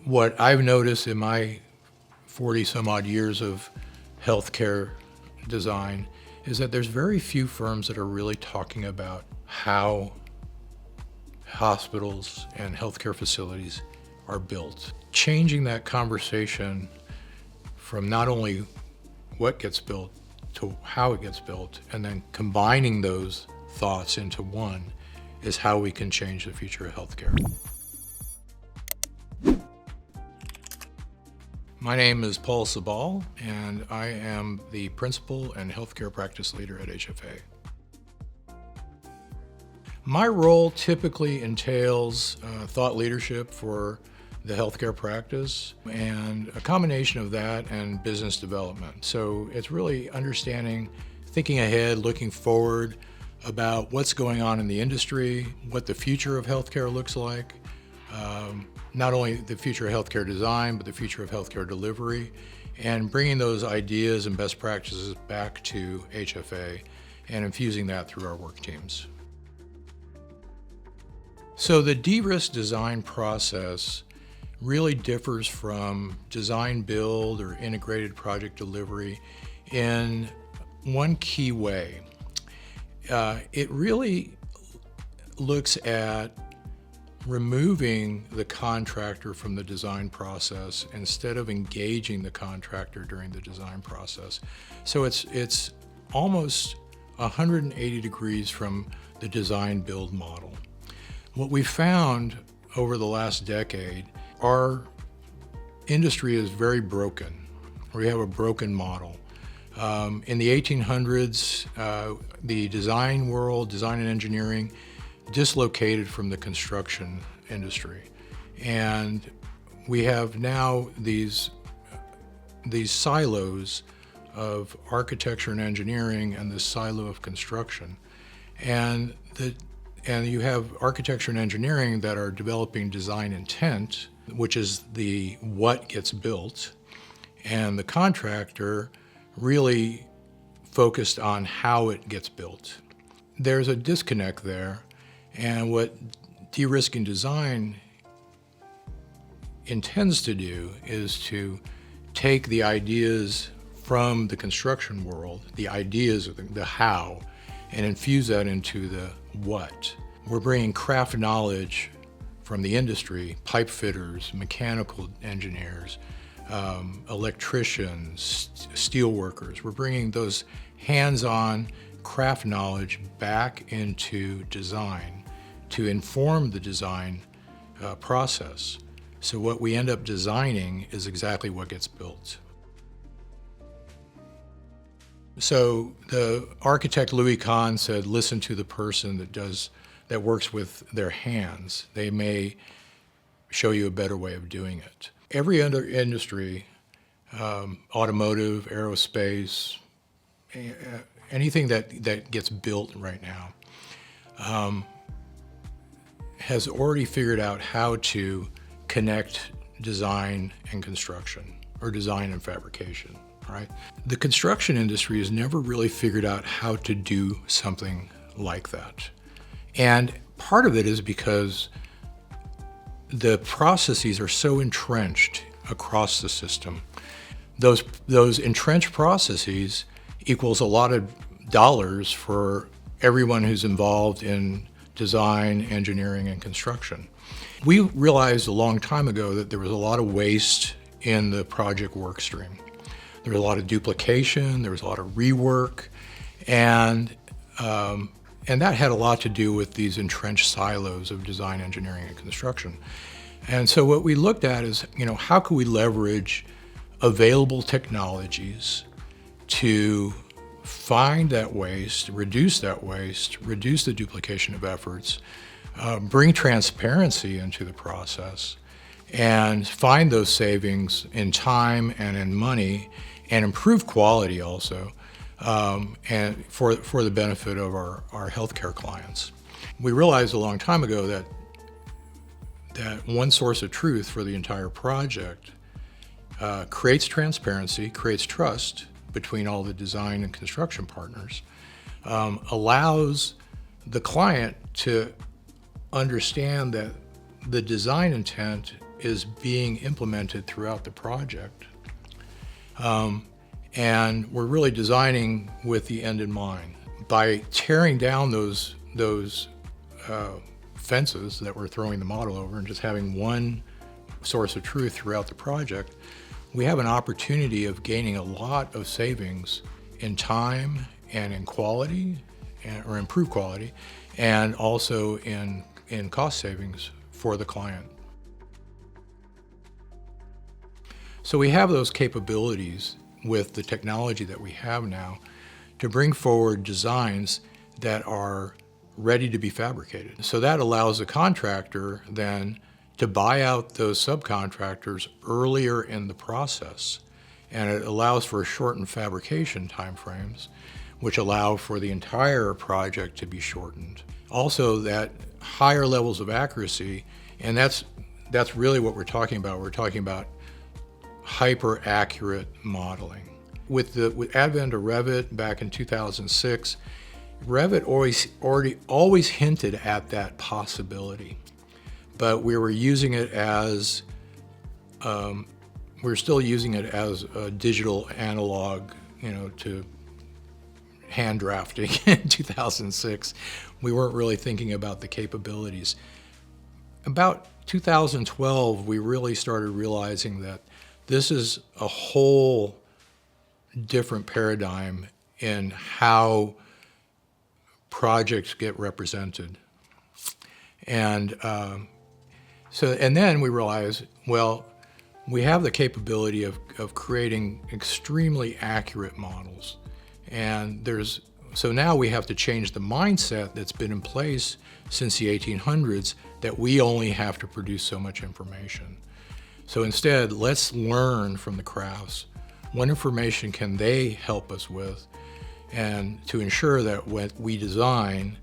What I've noticed in my 40 some odd years of healthcare design is that there's very few firms that are really talking about how hospitals and healthcare facilities are built. Changing that conversation from not only what gets built to how it gets built, and then combining those thoughts into one, is how we can change the future of healthcare. My name is Paul Sabal, and I am the Principal and Healthcare Practice Leader at ACHA. My role typically entails thought leadership for the healthcare practice, and a combination of that and business development. So it's really understanding, thinking ahead, looking forward about what's going on in the industry, what the future of healthcare looks like, not only the future of healthcare design, but the future of healthcare delivery, and bringing those ideas and best practices back to HFA and infusing that through our work teams. So the de-risk design process really differs from design build or integrated project delivery in one key way. It really looks at removing the contractor from the design process instead of engaging the contractor during the design process. So it's almost 180 degrees from the design build model. What we found over the last decade, our industry is very broken. We have a broken model. In the 1800s, the design world, design and engineering, dislocated from the construction industry. And we have now these silos of architecture and engineering and this silo of construction. And you have architecture and engineering that are developing design intent, which is the what gets built, and the contractor really focused on how it gets built. There's a disconnect there, and what de-risking design intends to do is to take the ideas from the construction world, the ideas of the how, and infuse that into the what. We're bringing craft knowledge from the industry, pipe fitters, mechanical engineers, electricians, steel workers. We're bringing those hands-on craft knowledge back into design to inform the design process. So what we end up designing is exactly what gets built. So the architect Louis Kahn said, listen to the person that works with their hands. They may show you a better way of doing it. Every other industry, automotive, aerospace, anything that gets built right now, has already figured out how to connect design and construction, or design and fabrication, right? The construction industry has never really figured out how to do something like that. And part of it is because the processes are so entrenched across the system. Those entrenched processes equals a lot of dollars for everyone who's involved in design, engineering, and construction. We realized a long time ago that there was a lot of waste in the project work stream. There was a lot of duplication, there was a lot of rework, and that had a lot to do with these entrenched silos of design, engineering, and construction. And so what we looked at is, how can we leverage available technologies to find that waste, reduce the duplication of efforts, bring transparency into the process, and find those savings in time and in money, and improve quality also, and for the benefit of our healthcare clients. We realized a long time ago that one source of truth for the entire project creates transparency, creates trust between all the design and construction partners, allows the client to understand that the design intent is being implemented throughout the project. And we're really designing with the end in mind. By tearing down those fences that we're throwing the model over and just having one source of truth throughout the project, we have an opportunity of gaining a lot of savings in time and in quality, or improved quality, and also in cost savings for the client. So we have those capabilities with the technology that we have now to bring forward designs that are ready to be fabricated. So that allows the contractor then to buy out those subcontractors earlier in the process. And it allows for shortened fabrication timeframes, which allow for the entire project to be shortened. Also, that higher levels of accuracy, and that's really what we're talking about. We're talking about hyper-accurate modeling. With advent of Revit back in 2006, Revit always hinted at that possibility, but we were using it as we're still using it as a digital analog, to hand drafting in 2006. We weren't really thinking about the capabilities. About 2012, we really started realizing that this is a whole different paradigm in how projects get represented. And and then we realized, well, we have the capability of creating extremely accurate models. And so now we have to change the mindset that's been in place since the 1800s that we only have to produce so much information. So instead, let's learn from the crafts. What information can they help us with? And to ensure that what we design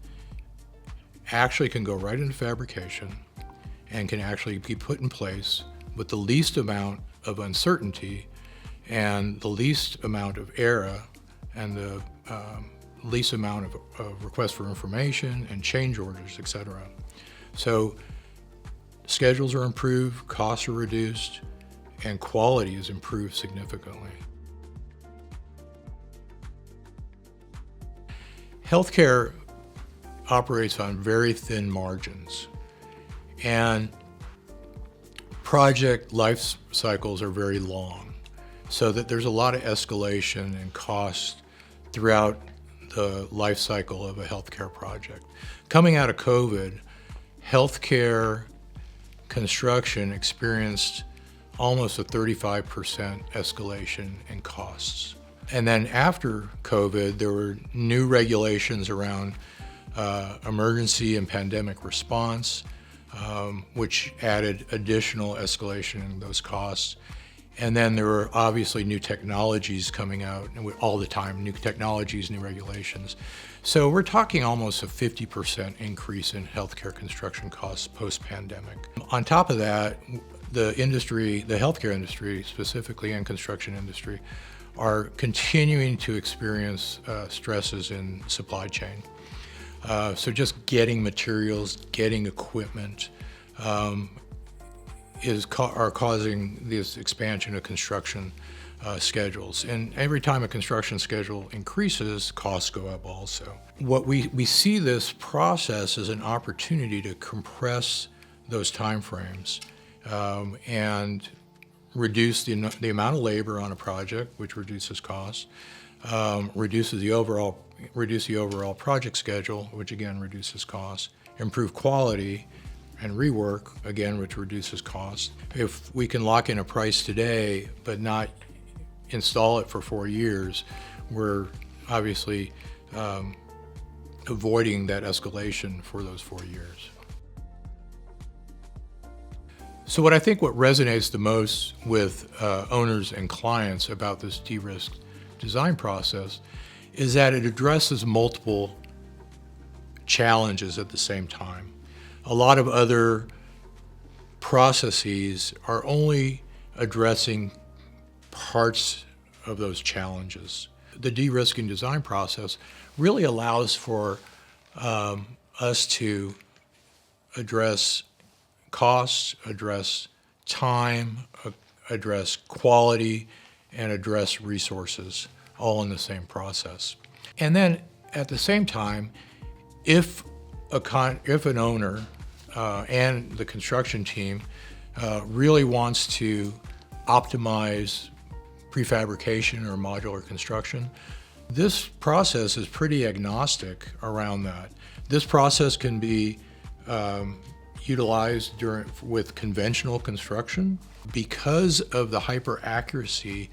actually can go right into fabrication and can actually be put in place with the least amount of uncertainty and the least amount of error and the least amount of requests for information and change orders, etc. So schedules are improved, costs are reduced, and quality is improved significantly. Healthcare operates on very thin margins, and project life cycles are very long, so that there's a lot of escalation in cost throughout the life cycle of a healthcare project. Coming out of COVID, healthcare construction experienced almost a 35% escalation in costs. And then after COVID, there were new regulations around emergency and pandemic response, which added additional escalation in those costs. And then there were obviously new technologies coming out all the time, new technologies, new regulations. So we're talking almost a 50% increase in healthcare construction costs post-pandemic. On top of that, the industry, the healthcare industry specifically, and construction industry, are continuing to experience stresses in supply chain. So just getting materials, getting equipment are causing this expansion of construction schedules. And every time a construction schedule increases, costs go up also. What we see this process as an opportunity to compress those timeframes and reduce the amount of labor on a project, which reduces costs, reduce the overall project schedule, which again reduces costs, improve quality, and rework, again, which reduces costs. If we can lock in a price today but not install it for 4 years, we're obviously avoiding that escalation for those 4 years. So what resonates the most with owners and clients about this de-risk design process is that it addresses multiple challenges at the same time. A lot of other processes are only addressing parts of those challenges. The de-risking design process really allows for us to address costs, address time, address quality, and address resources, all in the same process. And then at the same time, if an owner and the construction team really wants to optimize prefabrication or modular construction, this process is pretty agnostic around that. This process can be utilized with conventional construction. Because of the hyper accuracy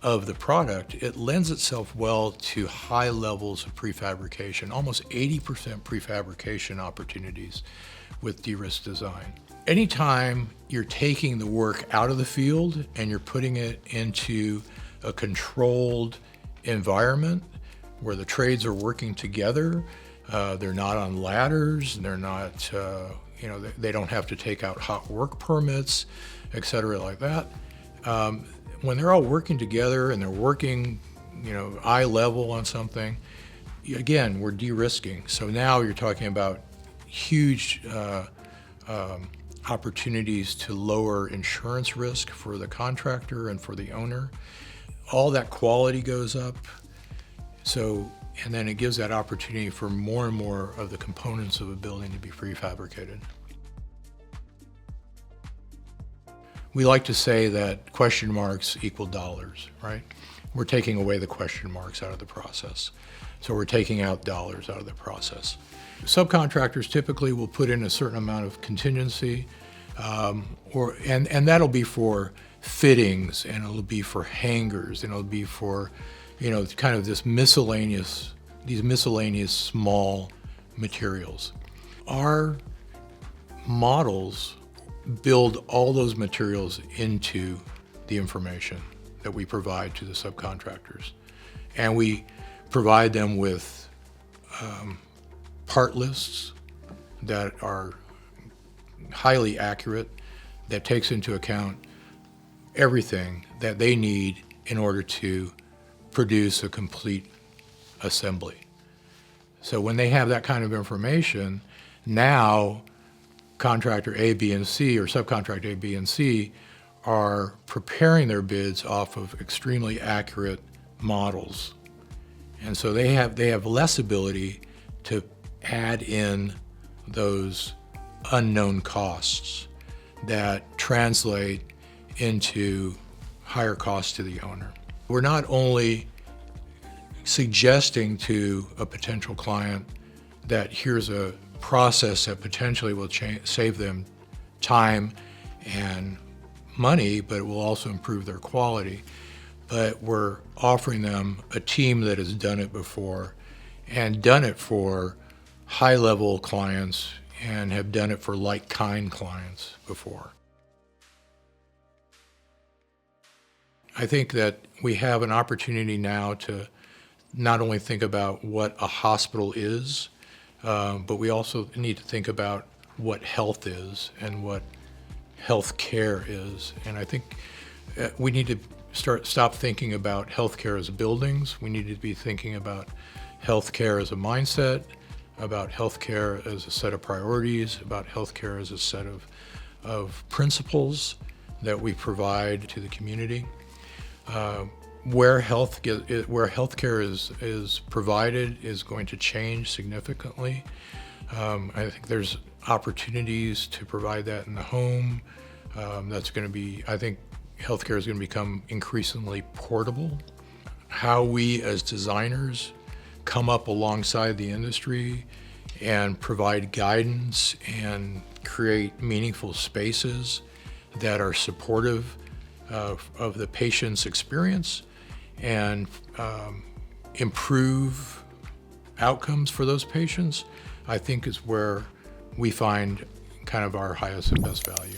of the product, it lends itself well to high levels of prefabrication, almost 80% prefabrication opportunities with de-risk design. Anytime you're taking the work out of the field and you're putting it into a controlled environment where the trades are working together, they're not on ladders, they're not, they don't have to take out hot work permits, et cetera, like that. When they're all working together and they're working, eye level on something, again, we're de-risking. So now you're talking about huge opportunities to lower insurance risk for the contractor and for the owner. All that quality goes up. And then it gives that opportunity for more and more of the components of a building to be prefabricated. We like to say that question marks equal dollars, right? We're taking away the question marks out of the process. So we're taking out dollars out of the process. Subcontractors typically will put in a certain amount of contingency, and that'll be for fittings, and it'll be for hangers, and it'll be for, kind of these miscellaneous small materials. Our models build all those materials into the information that we provide to the subcontractors. And we provide them with part lists that are highly accurate, that takes into account everything that they need in order to produce a complete assembly. So when they have that kind of information, now contractor A, B, and C, or subcontractor A, B, and C are preparing their bids off of extremely accurate models. And so they have less ability to add in those unknown costs that translate into higher costs to the owner. We're not only suggesting to a potential client that here's a process that potentially will save them time and money, but it will also improve their quality. But we're offering them a team that has done it before and done it for high-level clients and have done it for like-kind clients before. I think that we have an opportunity now to not only think about what a hospital is, but we also need to think about what health is and what health care is. And I think we need to stop thinking about healthcare as buildings. We need to be thinking about healthcare as a mindset, about healthcare as a set of priorities, about healthcare as a set of principles that we provide to the community. Where healthcare is provided is going to change significantly. I think there's opportunities to provide that in the home. That's going to be, I think healthcare is going to become increasingly portable. How we as designers come up alongside the industry and provide guidance and create meaningful spaces that are supportive of the patient's experience and improve outcomes for those patients, I think is where we find kind of our highest and best value.